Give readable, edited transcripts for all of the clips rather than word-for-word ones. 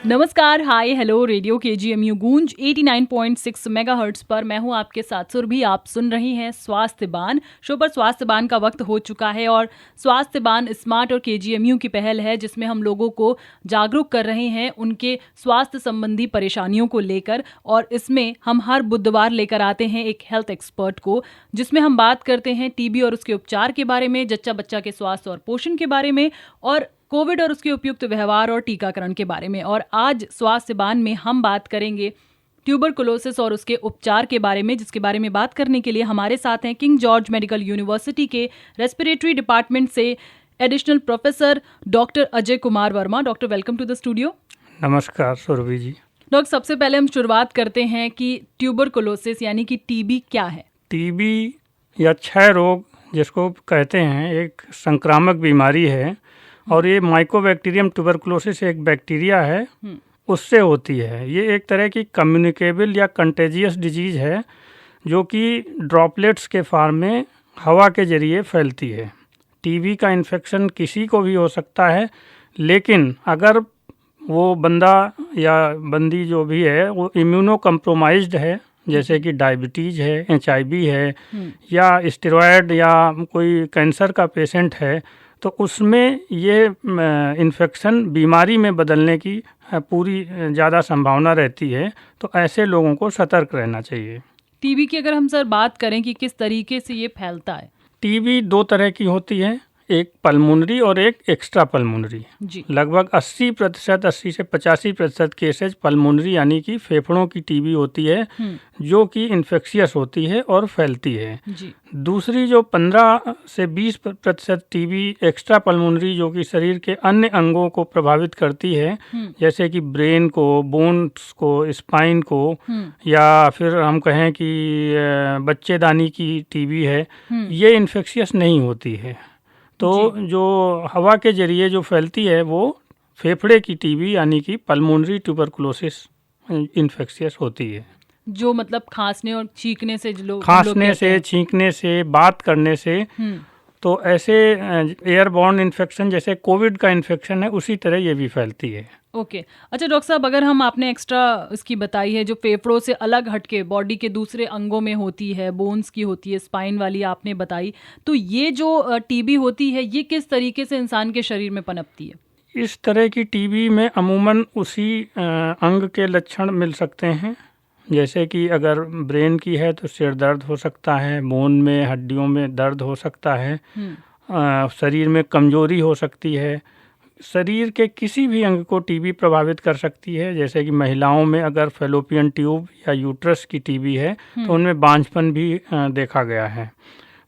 नमस्कार, हाय, hello, radio KGMU गूंज 89.6 megahertz पर मैं हूं आपके साथ सुरभि। आप सुन रही हैं स्वास्थ्य बान। शो पर स्वास्थ्य बान का वक्त हो चुका है और स्वास्थ्य बान स्मार्ट और केजीएमयू की पहल है, जिसमें हम लोगों को जागरूक कर रहे हैं उनके स्वास्थ्य संबंधी परेशानियों को लेकर। और इसमें हम हर बुधवार लेकर आते हैं एक हेल्थ एक्सपर्ट को, जिसमें हम बात करते हैं टीबी और उसके उपचार के बारे में, जच्चा बच्चा के स्वास्थ्य और पोषण के बारे में, और कोविड और उसके उपयुक्त व्यवहार और टीकाकरण के बारे में। और आज स्वास्थ्य बान में हम बात करेंगे ट्यूबरकुलोसिस और उसके उपचार के बारे में, जिसके बारे में बात करने के लिए हमारे साथ हैं किंग जॉर्ज मेडिकल यूनिवर्सिटी के रेस्पिरेटरी डिपार्टमेंट से additional professor doctor Ajay Kumar Verma. Doctor, welcome to the studio. नमस्कार सुरभि जी। डॉक्टर, सबसे पहले हम शुरुआत करते हैं कि ट्यूबरकुलोसिस यानी कि टीबी क्या है? टीबी या क्षय रोग जिसको कहते हैं एक संक्रामक बीमारी है और ये माइकोबैक्टीरियम ट्यूबरकुलोसिस एक बैक्टीरिया है, उससे होती है। ये एक तरह की कम्युनिकेबल या कंटेजियस डिजीज है जो कि ड्रॉपलेट्स के फॉर्म में हवा के जरिए फैलती है। टीबी का इन्फेक्शन किसी को भी हो सकता है, लेकिन अगर वो बंदा या बंदी जो भी है वो इम्यूनो कम्प्रोमाइज्ड है, जैसे कि डायबिटीज़ है, HIV है, या स्टेरॉयड या कोई कैंसर का पेशेंट है, तो उसमें ये इन्फेक्शन बीमारी में बदलने की पूरी ज़्यादा संभावना रहती है। तो ऐसे लोगों को सतर्क रहना चाहिए। टीबी की अगर हम सर बात करें कि किस तरीके से ये फैलता है? टीबी दो तरह की होती है, एक पल्मोनरी और एक एक्स्ट्रा पल्मोनरी। लगभग 80% 80 से 85% केसेज पल्मोनरी यानी कि फेफड़ों की टीबी होती है, जो कि इन्फेक्शियस होती है और फैलती है। दूसरी जो 15 से 20% टीबी एक्स्ट्रा पल्मोनरी, जो कि शरीर के अन्य अंगों को प्रभावित करती है, जैसे कि ब्रेन को, बोन्स को, स्पाइन को, या फिर हम कहें कि बच्चेदानी की टीबी है, ये इन्फेक्शियस नहीं होती है। तो जो हवा के जरिए जो फैलती है वो फेफड़े की टीबी यानी कि पल्मोनरी ट्यूबरकुलोसिस इन्फेक्शियस होती है, जो मतलब खांसने और छींकने से खांसने से, छींकने से, बात करने से। तो ऐसे एयरबॉर्न इन्फेक्शन जैसे कोविड का इन्फेक्शन है, उसी तरह ये भी फैलती है। ओके। अच्छा डॉक्टर साहब, अगर हम आपने एक्स्ट्रा इसकी बताई है जो फेफड़ों से अलग हटके बॉडी के दूसरे अंगों में होती है, बोन्स की होती है, स्पाइन वाली आपने बताई, तो ये जो टीबी होती है ये किस तरीके से इंसान के शरीर में पनपती है? इस तरह की टीबी में अमूमन उसी अंग के लक्षण मिल सकते हैं, जैसे कि अगर ब्रेन की है तो सिर दर्द हो सकता है, बोन में, हड्डियों में दर्द हो सकता है, शरीर में कमजोरी हो सकती है। शरीर के किसी भी अंग को टीबी प्रभावित कर सकती है, जैसे कि महिलाओं में अगर फैलोपियन ट्यूब या यूट्रस की टीबी है तो उनमें बांझपन भी देखा गया है।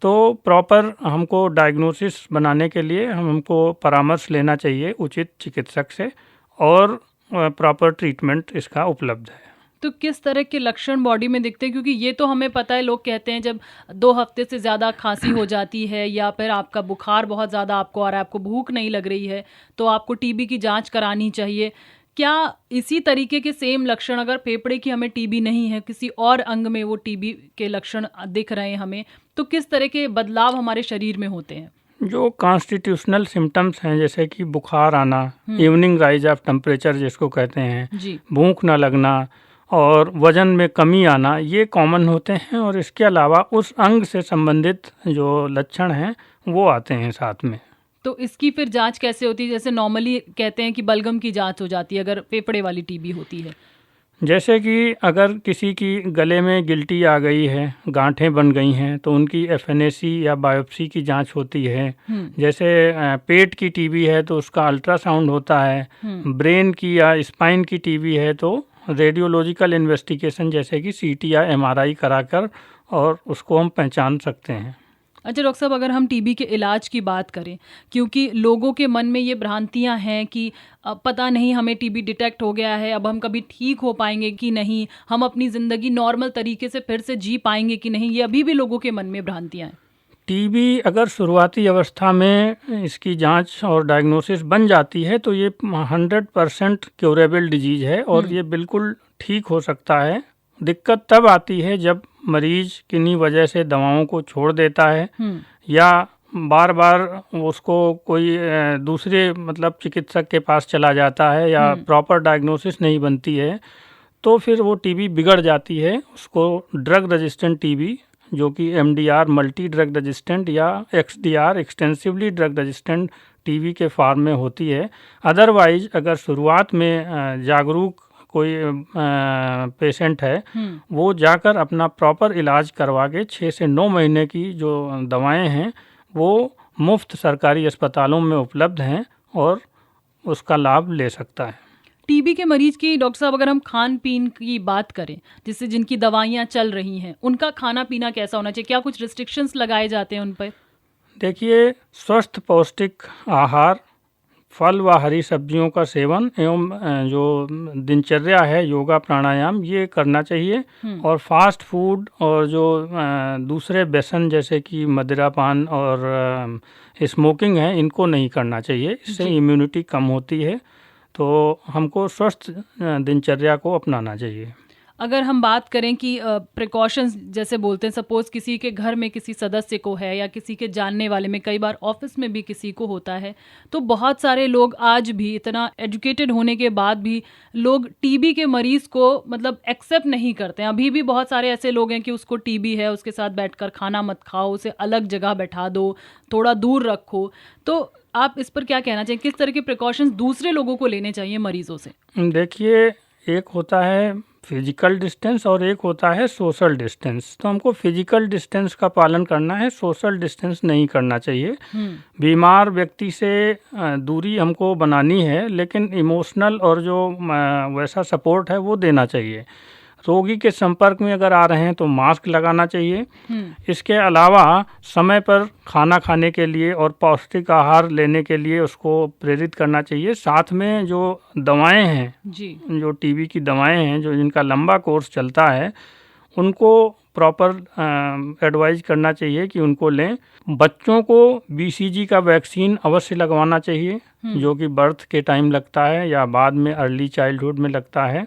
तो प्रॉपर हमको डायग्नोसिस बनाने के लिए हमको परामर्श लेना चाहिए उचित चिकित्सक से, और प्रॉपर ट्रीटमेंट इसका उपलब्ध है। तो किस तरह के लक्षण बॉडी में दिखते हैं? क्योंकि ये तो हमें पता है, लोग कहते हैं जब 2 हफ्ते से ज़्यादा खांसी हो जाती है या फिर आपका बुखार बहुत ज़्यादा आपको आ रहा है, आपको भूख नहीं लग रही है, तो आपको टीबी की जांच करानी चाहिए। क्या इसी तरीके के सेम लक्षण अगर फेफड़े की हमें टीबी नहीं है, किसी और अंग में वो टीबी के लक्षण दिख रहे हैं हमें, तो किस तरह के बदलाव हमारे शरीर में होते हैं? जो कॉन्स्टिट्यूशनल सिम्टम्स हैं, जैसे कि बुखार आना, इवनिंग राइज ऑफ टेम्परेचर जिसको कहते हैं, भूख न लगना और वजन में कमी आना, ये कॉमन होते हैं। और इसके अलावा उस अंग से संबंधित जो लक्षण हैं वो आते हैं साथ में। तो इसकी फिर जांच कैसे होती है? जैसे नॉर्मली कहते हैं कि बलगम की जांच हो जाती है अगर फेफड़े वाली टीबी होती है। जैसे कि अगर किसी की गले में गिल्टी आ गई है, गांठें बन गई हैं, तो उनकी FNAC या बायोप्सी की जांच होती है। जैसे पेट की टीबी है तो उसका अल्ट्रासाउंड होता है। ब्रेन की या स्पाइन की टीबी है तो रेडियोलॉजिकल इन्वेस्टिगेशन जैसे कि CT या MRI कराकर और उसको हम पहचान सकते हैं। अच्छा डॉक्टर साहब, अगर हम टीबी के इलाज की बात करें, क्योंकि लोगों के मन में ये भ्रांतियां हैं कि पता नहीं हमें टीबी डिटेक्ट हो गया है, अब हम कभी ठीक हो पाएंगे कि नहीं, हम अपनी ज़िंदगी नॉर्मल तरीके से फिर से जी पाएंगे कि नहीं, ये अभी भी लोगों के मन में भ्रांतियां हैं। टीबी अगर शुरुआती अवस्था में इसकी जांच और डायग्नोसिस बन जाती है तो ये 100% क्योरेबल डिजीज है और ये बिल्कुल ठीक हो सकता है। दिक्कत तब आती है जब मरीज किन्हीं वजह से दवाओं को छोड़ देता है या बार बार उसको कोई दूसरे मतलब चिकित्सक के पास चला जाता है या प्रॉपर डायग्नोसिस नहीं बनती है, तो फिर वो टीबी बिगड़ जाती है। उसको ड्रग रेजिस्टेंट टीबी, जो कि एमडीआर मल्टी ड्रग रेजिस्टेंट या XDR extensively drug resistant TB के फॉर्म में होती है। अदरवाइज अगर शुरुआत में जागरूक कोई पेशेंट है, वो जाकर अपना प्रॉपर इलाज करवा के 6 से 9 महीने की जो दवाएं हैं वो मुफ्त सरकारी अस्पतालों में उपलब्ध हैं और उसका लाभ ले सकता है। टीबी के मरीज की डॉक्टर साहब अगर हम खान पीन की बात करें, जिससे जिनकी दवाइयाँ चल रही हैं, उनका खाना पीना कैसा होना चाहिए? क्या कुछ रिस्ट्रिक्शंस लगाए जाते हैं उन पर? देखिए, स्वस्थ पौष्टिक आहार, फल व हरी सब्जियों का सेवन एवं जो दिनचर्या है योगा प्राणायाम ये करना चाहिए। और फास्ट फूड और जो दूसरे व्यसन जैसे कि मदिरापान और स्मोकिंग है, इनको नहीं करना चाहिए। इससे इम्यूनिटी कम होती है, तो हमको स्वस्थ दिनचर्या को अपनाना चाहिए। अगर हम बात करें कि प्रिकॉशंस जैसे बोलते हैं, सपोज किसी के घर में किसी सदस्य को है या किसी के जानने वाले में, कई बार ऑफिस में भी किसी को होता है, तो बहुत सारे लोग आज भी इतना एजुकेटेड होने के बाद भी लोग टीबी के मरीज़ को मतलब एक्सेप्ट नहीं करते हैं। अभी भी बहुत सारे ऐसे लोग हैं कि उसको टीबी है, उसके साथ बैठकर खाना मत खाओ, उसे अलग जगह बैठा दो, थोड़ा दूर रखो। तो आप इस पर क्या कहना चाहिए? किस तरह के प्रिकॉशंस दूसरे लोगों को लेने चाहिए मरीजों से? देखिए, एक होता है फिजिकल डिस्टेंस और एक होता है सोशल डिस्टेंस। तो हमको फिजिकल डिस्टेंस का पालन करना है, सोशल डिस्टेंस नहीं करना चाहिए। बीमार व्यक्ति से दूरी हमको बनानी है, लेकिन इमोशनल और जो वैसा सपोर्ट है वो देना चाहिए। रोगी के संपर्क में अगर आ रहे हैं तो मास्क लगाना चाहिए। इसके अलावा समय पर खाना खाने के लिए और पौष्टिक आहार लेने के लिए उसको प्रेरित करना चाहिए। साथ में जो दवाएं हैं जी, जो टीबी की दवाएं हैं, जो जिनका लंबा कोर्स चलता है, उनको प्रॉपर एडवाइज करना चाहिए कि उनको लें। बच्चों को बीसीजी का वैक्सीन अवश्य लगवाना चाहिए, जो कि बर्थ के टाइम लगता है या बाद में अर्ली चाइल्डहुड में लगता है,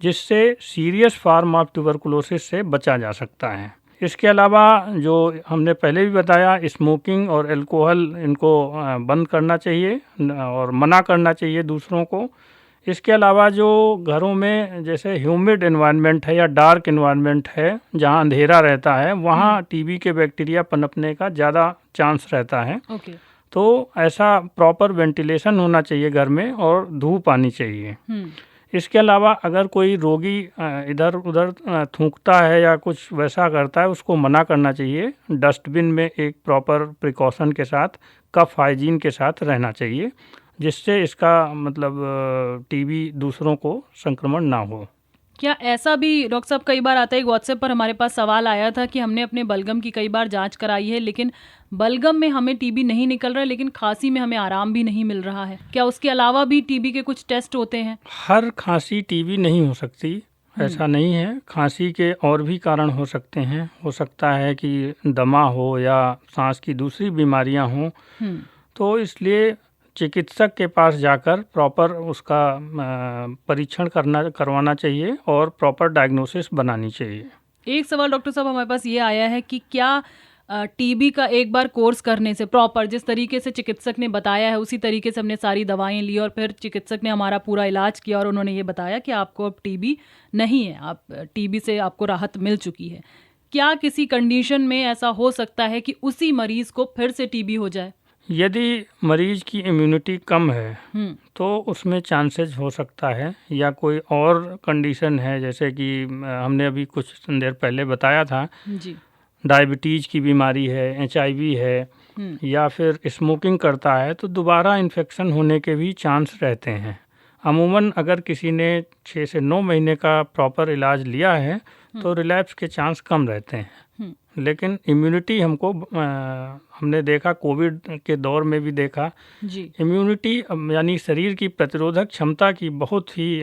जिससे सीरियस फॉर्म ऑफ ट्यूबरकुलोसिस से बचा जा सकता है। इसके अलावा जो हमने पहले भी बताया, स्मोकिंग और अल्कोहल, इनको बंद करना चाहिए और मना करना चाहिए दूसरों को। इसके अलावा जो घरों में जैसे ह्यूमिड एनवायरनमेंट है या डार्क एनवायरनमेंट है, जहाँ अंधेरा रहता है, वहाँ टीबी के बैक्टीरिया पनपने का ज़्यादा चांस रहता है। तो ऐसा प्रॉपर वेंटिलेशन होना चाहिए घर में और धूप आनी चाहिए। इसके अलावा अगर कोई रोगी इधर उधर थूकता है या कुछ वैसा करता है, उसको मना करना चाहिए। डस्टबिन में एक प्रॉपर प्रिकॉशन के साथ, कफ हाइजीन के साथ रहना चाहिए, जिससे इसका मतलब टीबी दूसरों को संक्रमण ना हो। क्या ऐसा भी डॉक्टर साहब कई बार आता है, व्हाट्सएप पर हमारे पास सवाल आया था कि हमने अपने बलगम की कई बार जांच कराई है, लेकिन बलगम में हमें टीबी नहीं निकल रहा है, लेकिन खांसी में हमें आराम भी नहीं मिल रहा है। क्या उसके अलावा भी टीबी के कुछ टेस्ट होते हैं? हर खांसी टीबी नहीं हो सकती, ऐसा नहीं है। खांसी के और भी कारण हो सकते हैं। हो सकता है कि दमा हो या सांस की दूसरी बीमारियां हों। तो इसलिए चिकित्सक के पास जाकर प्रॉपर उसका परीक्षण करवाना चाहिए और प्रॉपर डायग्नोसिस बनानी चाहिए। एक सवाल डॉक्टर साहब हमारे पास ये आया है कि क्या टीबी का एक बार कोर्स करने से, प्रॉपर जिस तरीके से चिकित्सक ने बताया है उसी तरीके से हमने सारी दवाएं ली और फिर चिकित्सक ने हमारा पूरा इलाज किया और उन्होंने ये बताया कि आपको अब टीबी नहीं है, आप टीबी से आपको राहत मिल चुकी है, क्या किसी कंडीशन में ऐसा हो सकता है कि उसी मरीज को फिर से टीबी हो जाए? यदि मरीज की इम्यूनिटी कम है तो उसमें चांसेस हो सकता है, या कोई और कंडीशन है जैसे कि हमने अभी कुछ देर पहले बताया था जी, डायबिटीज़ की बीमारी है, HIV है, या फिर स्मोकिंग करता है, तो दोबारा इन्फेक्शन होने के भी चांस रहते हैं। अमूमन अगर किसी ने 6 से 9 महीने का प्रॉपर इलाज लिया है तो रिलैप्स के चांस कम रहते हैं। लेकिन इम्यूनिटी हमको हमने देखा, कोविड के दौर में भी देखा, इम्यूनिटी यानी शरीर की प्रतिरोधक क्षमता की बहुत ही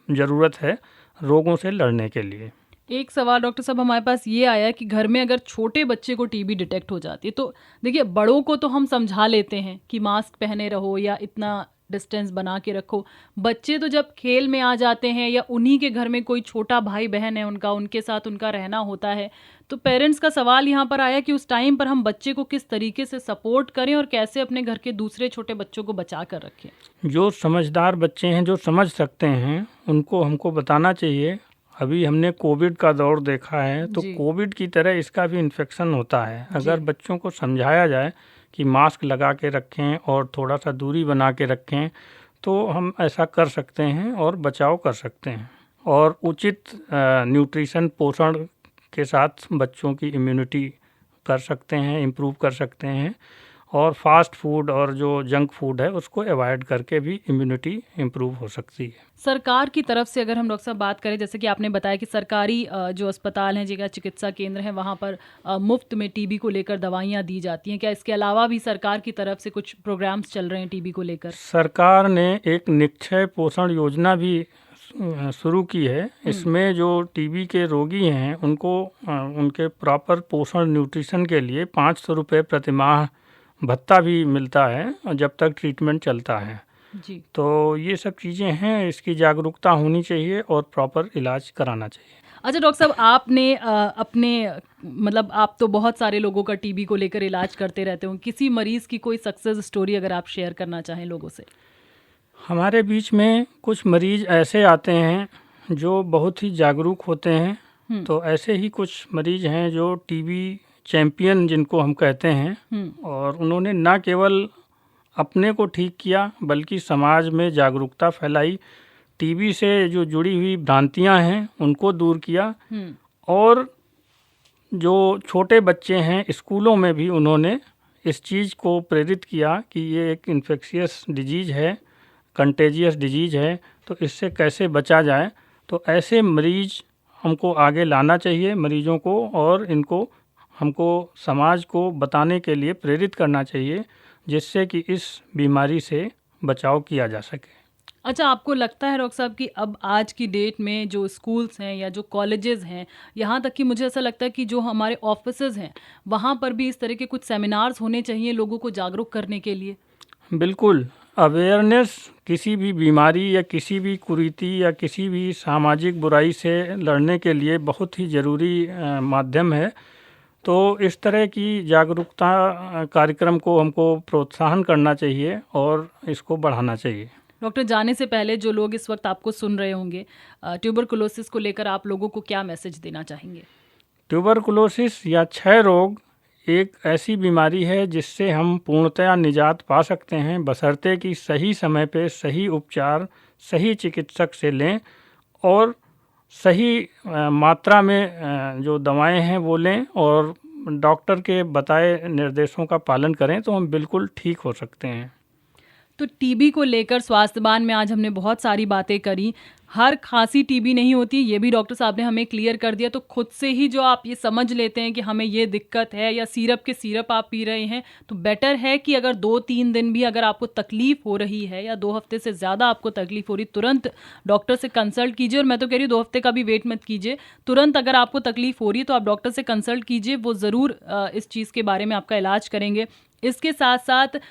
ज़रूरत है रोगों से लड़ने के लिए। एक सवाल डॉक्टर साहब हमारे पास ये आया कि घर में अगर छोटे बच्चे को टीबी डिटेक्ट हो जाती है, तो देखिए बड़ों को तो हम समझा लेते हैं कि मास्क पहने रहो या इतना डिस्टेंस बना के रखो। बच्चे तो जब खेल में आ जाते हैं या उन्हीं के घर में कोई छोटा भाई बहन है उनका, उनके साथ उनका रहना होता है, तो पेरेंट्स का सवाल यहाँ पर आया कि उस टाइम पर हम बच्चे को किस तरीके से सपोर्ट करें और कैसे अपने घर के दूसरे छोटे बच्चों को बचा कर रखें। जो समझदार बच्चे हैं, जो समझ सकते हैं, उनको हमको बताना चाहिए। अभी हमने कोविड का दौर देखा है, तो जी। कोविड की तरह इसका भी इन्फेक्शन होता है। अगर जी। बच्चों को समझाया जाए कि मास्क लगा के रखें और थोड़ा सा दूरी बना के रखें, तो हम ऐसा कर सकते हैं और बचाव कर सकते हैं। और उचित न्यूट्रिशन, पोषण के साथ बच्चों की इम्यूनिटी कर सकते हैं, इम्प्रूव कर सकते हैं। और फास्ट फूड और जो जंक फूड है उसको अवॉइड करके भी इम्यूनिटी इम्प्रूव हो सकती है। सरकार की तरफ से अगर हम डॉक्टर साहब बात करें, जैसे कि आपने बताया कि सरकारी जो अस्पताल हैं, जगह चिकित्सा केंद्र हैं, वहाँ पर मुफ्त में टीबी को लेकर दवाइयाँ दी जाती हैं, क्या इसके अलावा भी सरकार की तरफ से कुछ प्रोग्राम्स चल रहे हैं टीबी को लेकर? सरकार ने एक निक्षय पोषण योजना भी शुरू की है। इसमें जो टीबी के रोगी हैं उनको उनके प्रॉपर पोषण न्यूट्रिशन के लिए 500 रुपये प्रतिमाह भत्ता भी मिलता है जब तक ट्रीटमेंट चलता है। जी। तो ये सब चीज़ें हैं, इसकी जागरूकता होनी चाहिए और प्रॉपर इलाज कराना चाहिए। अच्छा डॉक्टर साहब, आपने अपने मतलब आप तो बहुत सारे लोगों का टीबी को लेकर इलाज करते रहते हो, किसी मरीज़ की कोई सक्सेस स्टोरी अगर आप शेयर करना चाहें लोगों से? हमारे बीच में कुछ मरीज़ ऐसे आते हैं जो बहुत ही जागरूक होते हैं। तो ऐसे ही कुछ मरीज़ हैं जो टीबी चैम्पियन जिनको हम कहते हैं, और उन्होंने न केवल अपने को ठीक किया बल्कि समाज में जागरूकता फैलाई, टीबी से जो जुड़ी हुई भ्रांतियां हैं उनको दूर किया। और जो छोटे बच्चे हैं स्कूलों में भी उन्होंने इस चीज़ को प्रेरित किया कि ये एक इन्फेक्शियस डिजीज़ है, कंटेजियस डिजीज़ है, तो इससे कैसे बचा जाए। तो ऐसे मरीज़ हमको आगे लाना चाहिए मरीजों को, और इनको हमको समाज को बताने के लिए प्रेरित करना चाहिए, जिससे कि इस बीमारी से बचाव किया जा सके। अच्छा, आपको लगता है डॉक्टर साहब कि अब आज की डेट में जो स्कूल्स हैं या जो कॉलेजेस हैं, यहाँ तक कि मुझे ऐसा लगता है कि जो हमारे ऑफिसेज हैं वहाँ पर भी इस तरह के कुछ सेमिनार्स होने चाहिए लोगों को जागरूक करने के लिए? बिल्कुल, अवेयरनेस किसी भी बीमारी या किसी भी कुरीति या किसी भी सामाजिक बुराई से लड़ने के लिए बहुत ही ज़रूरी माध्यम है। तो इस तरह की जागरूकता कार्यक्रम को हमको प्रोत्साहन करना चाहिए और इसको बढ़ाना चाहिए। डॉक्टर, जाने से पहले जो लोग इस वक्त आपको सुन रहे होंगे, ट्यूबरकुलोसिस को लेकर आप लोगों को क्या मैसेज देना चाहेंगे? ट्यूबरकुलोसिस या क्षय रोग एक ऐसी बीमारी है जिससे हम पूर्णतया निजात पा सकते हैं, बशर्ते कि सही समय पे सही उपचार सही चिकित्सक से लें और सही मात्रा में जो दवाएं हैं वो लें और डॉक्टर के बताए निर्देशों का पालन करें, तो हम बिल्कुल ठीक हो सकते हैं। तो टीबी को लेकर स्वास्थ्यवान में आज हमने बहुत सारी बातें करी। हर खांसी टीबी नहीं होती, ये भी डॉक्टर साहब ने हमें क्लियर कर दिया। तो खुद से ही जो आप ये समझ लेते हैं कि हमें ये दिक्कत है, या सिरप के सिरप आप पी रहे हैं, तो बेटर है कि अगर 2-3 दिन भी अगर आपको तकलीफ हो रही है या 2 हफ्ते से ज़्यादा आपको तकलीफ हो रही, तुरंत डॉक्टर से कंसल्ट कीजिए। और मैं तो कह रही हूँ 2 हफ्ते का भी वेट मत कीजिए, तुरंत अगर आपको तकलीफ हो रही है तो आप डॉक्टर से कंसल्ट कीजिए, वो ज़रूर इस चीज़ के बारे में आपका इलाज करेंगे। इसके साथ साथ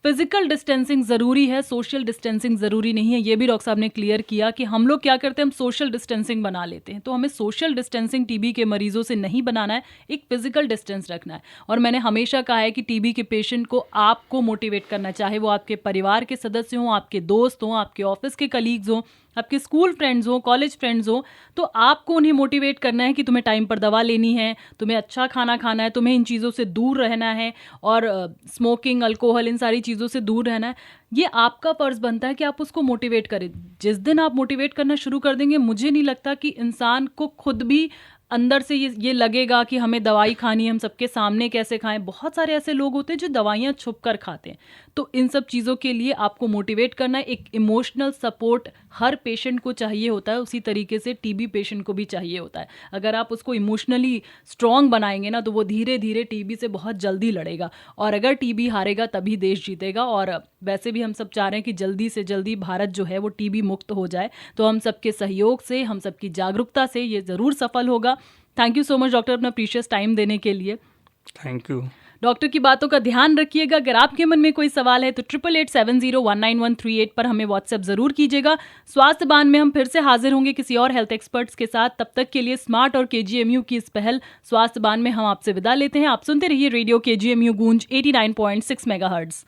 फिजिकल डिस्टेंसिंग ज़रूरी है, सोशल डिस्टेंसिंग ज़रूरी नहीं है। ये भी डॉक्टर साहब ने क्लियर किया कि हम लोग क्या करते हैं, हम सोशल डिस्टेंसिंग बना लेते हैं। तो हमें सोशल डिस्टेंसिंग टीबी के मरीजों से नहीं बनाना है, एक फिजिकल डिस्टेंस रखना है। और मैंने हमेशा कहा है कि टीबी के पेशेंट को आपको मोटिवेट करना, चाहे वो आपके परिवार के सदस्य हों, आपके दोस्त हों, आपके ऑफिस के कलीग्स हों, आपके स्कूल फ्रेंड्स हो, कॉलेज फ्रेंड्स हो, तो आपको उन्हें मोटिवेट करना है कि तुम्हें टाइम पर दवा लेनी है, तुम्हें अच्छा खाना खाना है, तुम्हें इन चीज़ों से दूर रहना है, और स्मोकिंग, अल्कोहल, इन सारी चीज़ों से दूर रहना है। ये आपका फ़र्ज़ बनता है कि आप उसको मोटिवेट करें। जिस दिन आप मोटिवेट करना शुरू कर देंगे, मुझे नहीं लगता कि इंसान को खुद भी अंदर से ये लगेगा कि हमें दवाई खानी है, हम सबके सामने कैसे खाएं। बहुत सारे ऐसे लोग होते हैं जो दवाइयाँ छुप कर खाते हैं। तो इन सब चीज़ों के लिए आपको मोटिवेट करना है। एक इमोशनल सपोर्ट हर पेशेंट को चाहिए होता है, उसी तरीके से टीबी पेशेंट को भी चाहिए होता है। अगर आप उसको इमोशनली स्ट्रॉन्ग बनाएंगे ना, तो वो धीरे धीरे टीबी से बहुत जल्दी लड़ेगा, और अगर टीबी हारेगा तभी देश जीतेगा। और वैसे भी हम सब चाह रहे हैं कि जल्दी से जल्दी भारत जो है वो टीबी मुक्त हो जाए। तो हम सबके सहयोग से, हम सबकी जागरूकता से ये ज़रूर सफल होगा। Thank you so much doctor, अपना प्रीशियस टाइम देने के लिए। Thank you. डॉक्टर की बातों का ध्यान रखिएगा। अगर आपके मन में कोई सवाल है तो 8887019138 पर हमें व्हाट्सएप जरूर कीजिएगा। स्वास्थ्य बान में हम फिर से हाजिर होंगे किसी और हेल्थ एक्सपर्ट्स के साथ। तब तक के लिए स्मार्ट और केजीएमयू की इस पहल स्वास्थ्य बान में हम आपसे विदा लेते हैं। आप सुनते रहिए रेडियो केजीएमयू गूंज 89.6 मेगाहर्ट्ज।